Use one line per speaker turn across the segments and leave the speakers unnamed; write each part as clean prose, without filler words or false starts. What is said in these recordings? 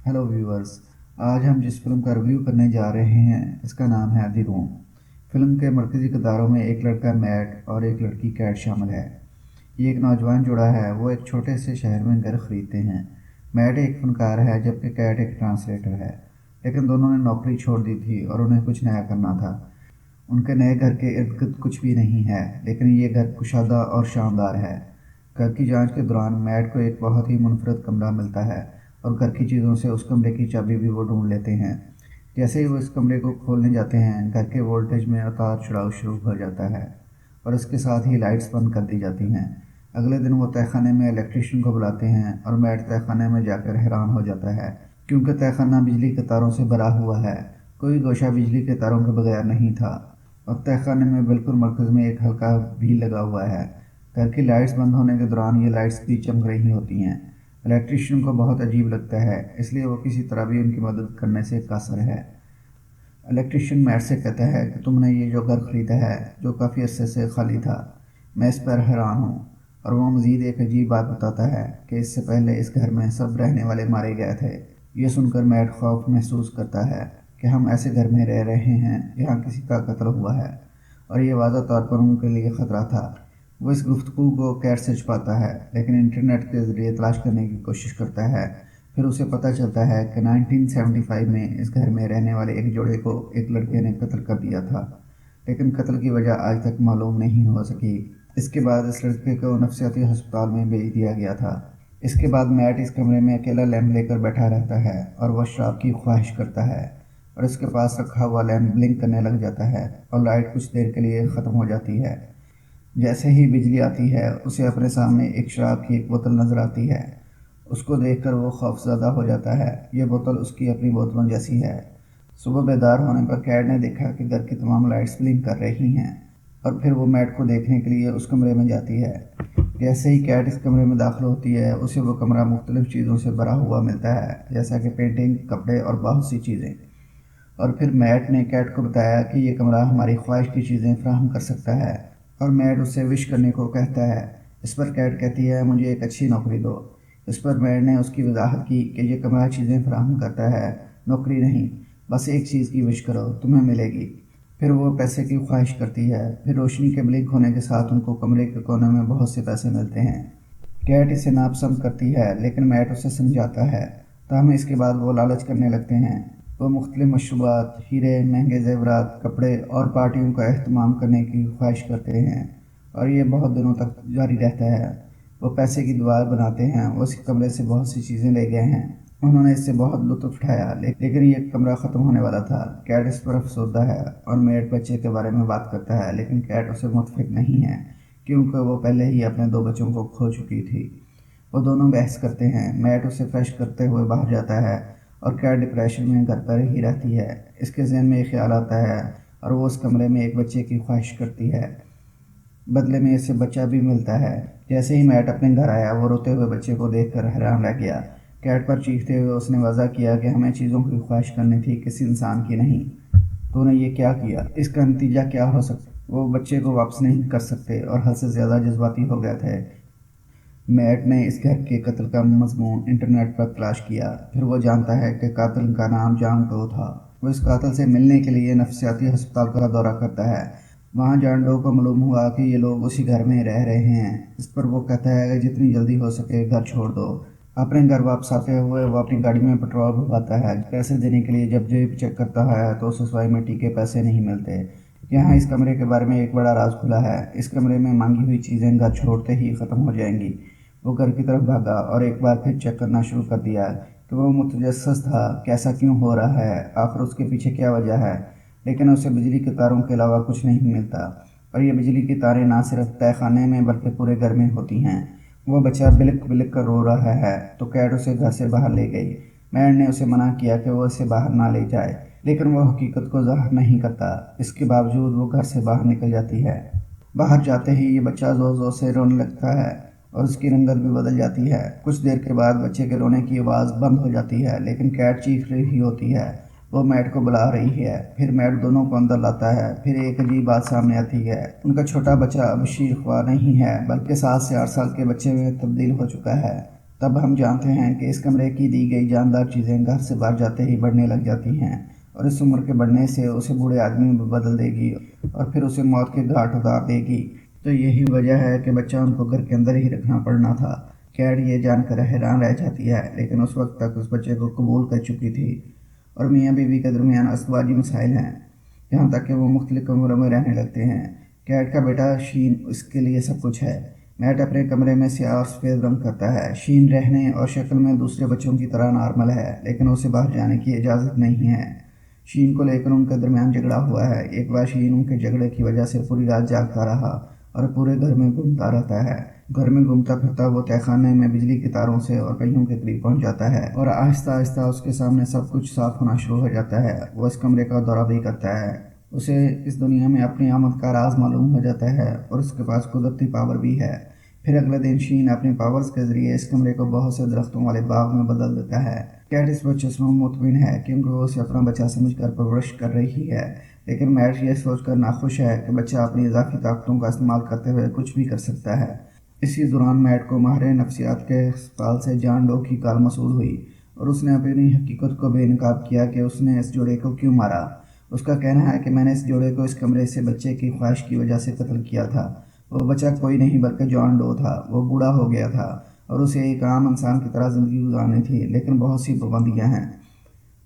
Hello viewers. आज हम जिस फिल्म का रिव्यू करने जा रहे हैं इसका नाम है दी रूम। फिल्म के मरकज़ी किरदारों में एक लड़का मैट और एक लड़की कैट शामिल है। ये एक नौजवान जोड़ा है, वो एक छोटे से शहर में घर खरीदते हैं। मैट एक फनकार है जबकि कैट एक ट्रांसलेटर है, लेकिन दोनों ने नौकरी छोड़ दी थी और उन्हें कुछ नया करना था। उनके नए घर के इर्द गिर्द कुछ भी नहीं है, लेकिन ये घर कुशादा और शानदार है। घर की जांच के दौरान मैट को एक बहुत ही मुनफरद कमरा मिलता है और घर की चीज़ों से उस कमरे की चाबी भी वो ढूंढ लेते हैं। जैसे ही वो इस कमरे को खोलने जाते हैं, घर के वोल्टेज में उतार चढ़ाव शुरू हो जाता है और इसके साथ ही लाइट्स बंद कर दी जाती हैं। अगले दिन वो तहखाने में इलेक्ट्रीशियन को बुलाते हैं और मैट तहखाने में जाकर हैरान हो जाता है, क्योंकि तहखाना बिजली के तारों से भरा हुआ है। कोई गोशा बिजली के तारों के बगैर नहीं था और तहखाने में बिल्कुल मरकज़ में एक हल्का भी लगा हुआ है। घर की लाइट्स बंद होने के दौरान ये लाइट्स भी चमक रही होती हैं। इलेक्ट्रीशियन को बहुत अजीब लगता है, इसलिए वो किसी तरह भी उनकी मदद करने से कासर है। इलेक्ट्रीशियन मैट से कहता है कि तुमने ये जो घर खरीदा है, जो काफ़ी अरसे से खाली था, मैं इस पर हैरान हूँ। और वो मज़ीद एक अजीब बात बताता है कि इससे पहले इस घर में सब रहने वाले मारे गए थे। ये सुनकर मैट खौफ महसूस करता है कि हम ऐसे घर में रह रहे हैं जहाँ किसी का कत्ल हुआ है और ये वाज़ा तौर पर उनके लिए ख़तरा था। वो इस गुफ्तगू को कैट से छुपाता है, लेकिन इंटरनेट के ज़रिए तलाश करने की कोशिश करता है। फिर उसे पता चलता है कि 1975 में इस घर में रहने वाले एक जोड़े को एक लड़के ने कत्ल कर दिया था, लेकिन कत्ल की वजह आज तक मालूम नहीं हो सकी। इसके बाद इस लड़के को नफसियाती अस्पताल में भेज दिया गया था। इसके बाद मैट इस कमरे में अकेला लैंप लेकर बैठा रहता है और वह शराब की ख्वाहिश करता है और इसके पास रखा हुआ लैंप ब्लिंक करने लग जाता है और लाइट कुछ देर के लिए ख़त्म हो जाती है। जैसे ही बिजली आती है, उसे अपने सामने एक शराब की एक बोतल नज़र आती है। उसको देखकर वो खौफज़दा हो जाता है। ये बोतल उसकी अपनी बोतलों जैसी है। सुबह बेदार होने पर कैट ने देखा कि घर की तमाम लाइट्स ब्लिंक कर रही हैं और फिर वो मैट को देखने के लिए उस कमरे में जाती है। जैसे ही कैट इस कमरे में दाखिल होती है, उसे वो कमरा मुख्तलिफ़ चीज़ों से भरा हुआ मिलता है, जैसा कि पेंटिंग, कपड़े और बहुत सी चीज़ें। और फिर मैट ने कैट को बताया कि ये कमरा हमारी ख्वाहिश की चीज़ें फराहम कर सकता है और मैट उससे विश करने को कहता है। इस पर कैट कहती है, मुझे एक अच्छी नौकरी दो। इस पर मैट ने उसकी वजाहत की कि ये कमरा चीज़ें फराहम करता है, नौकरी नहीं। बस एक चीज़ की विश करो, तुम्हें मिलेगी। फिर वो पैसे की ख्वाहिश करती है। फिर रोशनी के ब्लिंक होने के साथ उनको कमरे के कोने में बहुत से पैसे मिलते हैं। कैट इसे नापसंद करती है, लेकिन मैट उसे समझाता है। ताहम इसके बाद वो लालच करने लगते हैं। वो मुख्तलिफ मशरूबात, हीरे, महंगे जेवरात, कपड़े और पार्टियों का अहतमाम करने की ख्वाहिश करते हैं और ये बहुत दिनों तक जारी रहता है। वो पैसे की दीवार बनाते हैं। वो इस कमरे से बहुत सी चीज़ें ले गए हैं। उन्होंने इससे बहुत लुत्फ़ उठाया, लेकिन ये कमरा ख़त्म होने वाला था। कैट इस पर अफसरदा है और मैट बच्चे के बारे में बात करता है, लेकिन कैट उसे मुतफिक नहीं है, क्योंकि वो पहले ही अपने दो बच्चों को खो चुकी थी। वो दोनों बहस करते हैं। मैट उसे फ्रेश करते हुए बाहर जाता है और कैट डिप्रेशन में घर पर ही रहती है। इसके ज़हन में एक ख्याल आता है और वो उस कमरे में एक बच्चे की ख्वाहिश करती है। बदले में इससे बच्चा भी मिलता है। जैसे ही मैट अपने घर आया, वो रोते हुए बच्चे को देखकर हैरान रह गया। कैट पर चीखते हुए उसने वाज़ा किया कि हमें चीज़ों की ख्वाहिश करनी थी, किसी इंसान की नहीं। तूने ये क्या किया? इसका नतीजा क्या हो सकता? वो बच्चे को वापस नहीं कर सकते और हद से ज़्यादा जज्बाती हो गए थे। मैट ने इस घर के कत्ल का मज़मून इंटरनेट पर तलाश किया। फिर वो जानता है कि कातिल का नाम जॉन डो था। वो इस कातिल से मिलने के लिए नफसियाती अस्पताल का दौरा करता है। वहाँ जॉन डो को मालूम हुआ कि ये लोग उसी घर में रह रहे हैं। इस पर वो कहता है कि जितनी जल्दी हो सके घर छोड़ दो। अपने घर वापस आते हुए वो अपनी गाड़ी में पेट्रोल भरवाता है। पैसे देने के लिए जब जेब चेक करता है तो उसे सिवाय मिट्टी के पैसे नहीं मिलते। यहाँ इस कमरे के बारे में एक बड़ा राज खुला है। इस कमरे में मांगी हुई चीज़ें घर छोड़ते ही ख़त्म हो जाएंगी। वो घर की तरफ भागा और एक बार फिर चेक करना शुरू कर दिया कि वो मुतजस्सिस था, कैसा क्यों हो रहा है, आखिर उसके पीछे क्या वजह है। लेकिन उसे बिजली के तारों के अलावा कुछ नहीं मिलता और ये बिजली की तारें ना सिर्फ तहखाने में बल्कि पूरे घर में होती हैं। वो बच्चा बिलक बिलक कर रो रहा है तो कैट उसे घर से बाहर ले गई। मैड ने उसे मना किया कि वो इसे बाहर ना ले जाए, लेकिन वो हकीकत को ज़ाहिर नहीं करता। इसके बावजूद वो घर से बाहर निकल जाती है। बाहर जाते ही ये बच्चा ज़ोर ज़ोर से रोने लगता है और उसकी रंगत भी बदल जाती है। कुछ देर के बाद बच्चे के रोने की आवाज़ बंद हो जाती है, लेकिन कैट चीख रही होती है। वो मैट को बुला रही है। फिर मैट दोनों को अंदर लाता है। फिर एक अजीब बात सामने आती है। उनका छोटा बच्चा अब शीर ख्वार नहीं है, बल्कि 7 से 8 साल के बच्चे में तब्दील हो चुका है। तब हम जानते हैं कि इस कमरे की दी गई जानदार चीज़ें घर से बाहर जाते ही बढ़ने लग जाती हैं और इस उम्र के बढ़ने से उसे बूढ़े आदमी में बदल देगी और फिर उसे मौत के घाट उतार देगी। तो यही वजह है कि बच्चा उनको घर के अंदर ही रखना पड़ना था। कैट ये जानकर हैरान रह जाती है, लेकिन उस वक्त तक उस बच्चे को कबूल कर चुकी थी और मियाँ बीवी के दरमियान अस्तवाजी मसाइल हैं, यहाँ तक कि वो मुख्तलिफ कमरों में रहने लगते हैं। कैट का बेटा शीन इसके लिए सब कुछ है। मैट अपने कमरे में स्याह और सफ़ेद रंग करता है। शीन रहने और शक्ल में दूसरे बच्चों की तरह नॉर्मल है, लेकिन उसे बाहर जाने की इजाज़त नहीं है। शीन को लेकर उनके दरमियान झगड़ा हुआ है। एक बार शीन उनके झगड़े की वजह से पूरी रात जागता रहा और पूरे घर में घूमता रहता है। घर में घूमता फिरता वो तहखाने में बिजली की तारों से और पहियों के करीब पहुंच जाता है और आहिस्ता आहिस्ता उसके सामने सब कुछ साफ होना शुरू हो जाता है। वो इस कमरे का दौरा भी करता है। उसे इस दुनिया में अपनी आमद का राज मालूम हो जाता है और उसके पास कुदरती पावर भी है। फिर अगले दिन शीन अपने पावर्स के जरिए इस कमरे को बहुत से दरख्तों वाले बाग में बदल देता है। कैट इस बच्चे से मुतमिन है क्योंकि वो उसे अपना बच्चा समझकर परवरिश कर रही है, लेकिन मैट ये सोचकर नाखुश है कि बच्चा अपनी इजाफी ताकतों का इस्तेमाल करते हुए कुछ भी कर सकता है। इसी दौरान मैट को माहिर नफ्सियात के अस्पताल से जॉन डो की कॉल मसूल हुई और उसने अपनी हकीकत को बेनकाब किया कि उसने इस जोड़े को क्यों मारा। उसका कहना है कि मैंने इस जोड़े को इस कमरे से बच्चे की ख्वाहिश की वजह से कत्ल किया था। वो बच्चा कोई नहीं बल्कि जॉन डो था। वो बूढ़ा हो गया था और उसे एक आम इंसान की तरह ज़िंदगी गुजारनी थी, लेकिन बहुत सी पाबंदियाँ हैं।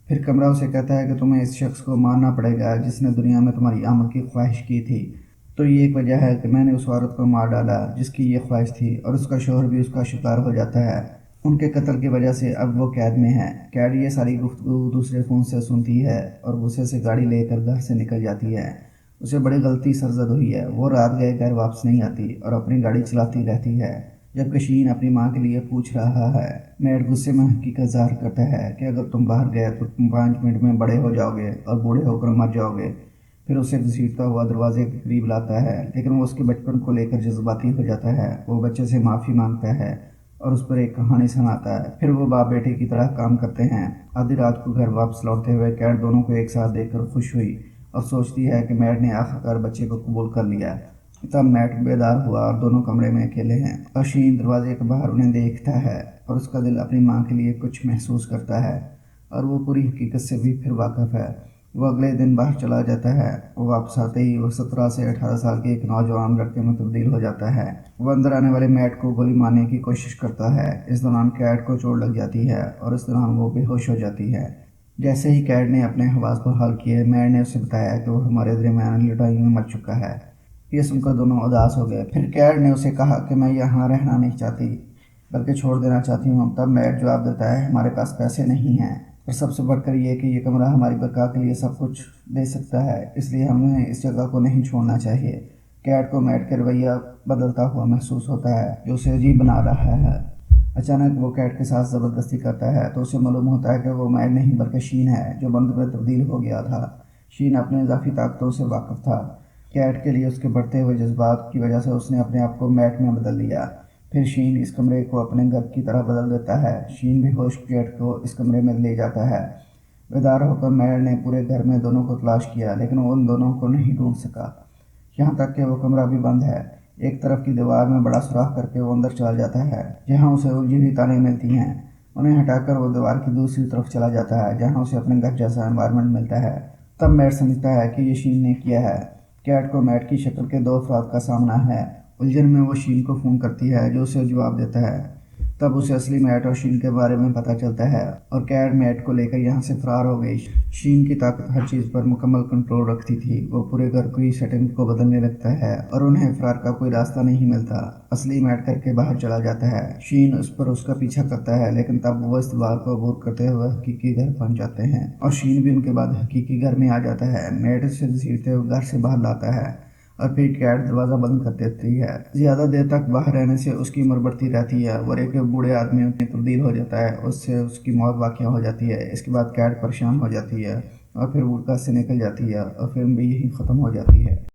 फिर कमरा उसे कहता है कि तुम्हें इस शख्स को मारना पड़ेगा जिसने दुनिया में तुम्हारी आमद की ख्वाहिश की थी। तो ये एक वजह है कि मैंने उस औरत को मार डाला जिसकी ये ख्वाहिश थी और उसका शोहर भी उसका शिकार हो जाता है। उनके कत्ल की वजह से अब वो कैद में है। कैट ये सारी गुफ्तगू दूसरे फ़ोन से सुनती है और गुस्से से गाड़ी लेकर घर से निकल जाती है। उसे बड़ी गलती सरजद हुई है। वो रात गए घर वापस नहीं आती और अपनी गाड़ी चलाती रहती है, जबकि शीन अपनी माँ के लिए पूछ रहा है। मैट गुस्से में हकीकत ज़ाहिर करता है कि अगर तुम बाहर गए तो तुम 5 मिनट में बड़े हो जाओगे और बूढ़े होकर मर जाओगे। फिर उसे घसीटता हुआ दरवाजे के करीब लाता है, लेकिन वो उसके बचपन को लेकर जज्बाती हो जाता है। वो बच्चे से माफ़ी मांगता है और उस पर एक कहानी सुनाता है। फिर वो बाप बेटे की तरह काम करते हैं। आधी रात को घर वापस लौटते हुए कैट दोनों को एक साथ देखकर खुश हुई और सोचती है कि मैट ने आखिरकार बच्चे को कबूल कर लिया। तब मैट बेदार हुआ और दोनों कमरे में अकेले हैं और शीन दरवाजे के बाहर उन्हें देखता है और उसका दिल अपनी माँ के लिए कुछ महसूस करता है और वो पूरी हकीकत से भी फिर वाकिफ़ है। वो अगले दिन बाहर चला जाता है। वो वापस आते ही वो 17 से 18 साल के एक नौजवान लड़के में तब्दील हो जाता है। वो अंदर आने वाले मैट को गोली मारने की कोशिश करता है। इस दौरान कैट को चोट लग जाती है और इस दौरान वो बेहोश हो जाती है। जैसे ही कैट ने अपने हवास को हाल किए, मैट ने उसे बताया कि वो हमारे दरमियान लड़ाई में मर चुका है। ये सुनकर दोनों उदास हो गए। फिर कैट ने उसे कहा कि मैं यहाँ रहना नहीं चाहती बल्कि छोड़ देना चाहती हूँ। तब मैट जवाब देता है, हमारे पास पैसे नहीं हैं और सबसे बढ़कर ये कि ये कमरा हमारी बका के लिए सब कुछ दे सकता है, इसलिए हमें इस जगह को नहीं छोड़ना चाहिए। कैट को मैट का रवैया बदलता हुआ महसूस होता है जो उसे अजीब बना रहा है। अचानक वो कैट के साथ ज़बरदस्ती करता है तो उसे मालूम होता है कि वो मैट नहीं बल्कि शीन है जो बंद में तब्दील हो गया था। शीन अपने इजाफी ताकतों से वाकिफ़ था। कैट के लिए उसके बढ़ते हुए जज्बात की वजह से उसने अपने आप को मैट में बदल लिया। फिर शीन इस कमरे को अपने घर की तरह बदल देता है। शीन बेहोश कैट को इस कमरे में ले जाता है। बेदार होकर मैट ने पूरे घर में दोनों को तलाश किया, लेकिन वो उन दोनों को नहीं ढूंढ सका। यहाँ तक कि वो कमरा भी बंद है। एक तरफ की दीवार में बड़ा सुराख करके वो अंदर चला जाता है जहाँ उसे उलझी हुई तारें मिलती हैं। उन्हें हटाकर वो दीवार की दूसरी तरफ चला जाता है जहाँ उसे अपने घर जैसा एनवायरनमेंट मिलता है। तब मैट समझता है कि ये शीन ने किया है। कैट को मैट की शक्ल के 2 अफराद का सामना है। उलझन में वो शीन को फ़ोन करती है जो उसे जवाब देता है। तब उसे असली मैट और शीन के बारे में पता चलता है और कैट मैट को लेकर यहाँ से फरार हो गई। शीन की ताकत हर चीज़ पर मुकम्मल कंट्रोल रखती थी। वो पूरे घर की सेटिंग को बदलने लगता है और उन्हें फरार का कोई रास्ता नहीं मिलता। असली मैट करके बाहर चला जाता है। शीन उस पर उसका पीछा करता है, लेकिन तब वो इस दीवार को अबूर करते हुए हकीकी घर पहुँच जाते हैं और शीन भी उनके बाद हकीकी घर में आ जाता है। मैट उसे घसीटते हुए घर से बाहर लाता है और फिर कैट दरवाज़ा बंद कर देती है। ज़्यादा देर तक बाहर रहने से उसकी उम्र बढ़ती रहती है और एक बूढ़े आदमी में तब्दील हो जाता है। उससे उसकी मौत वाक़या हो जाती है। इसके बाद कैट परेशान हो जाती है और फिर वो घर से निकल जाती है और फिल्म भी यही ख़त्म हो जाती है।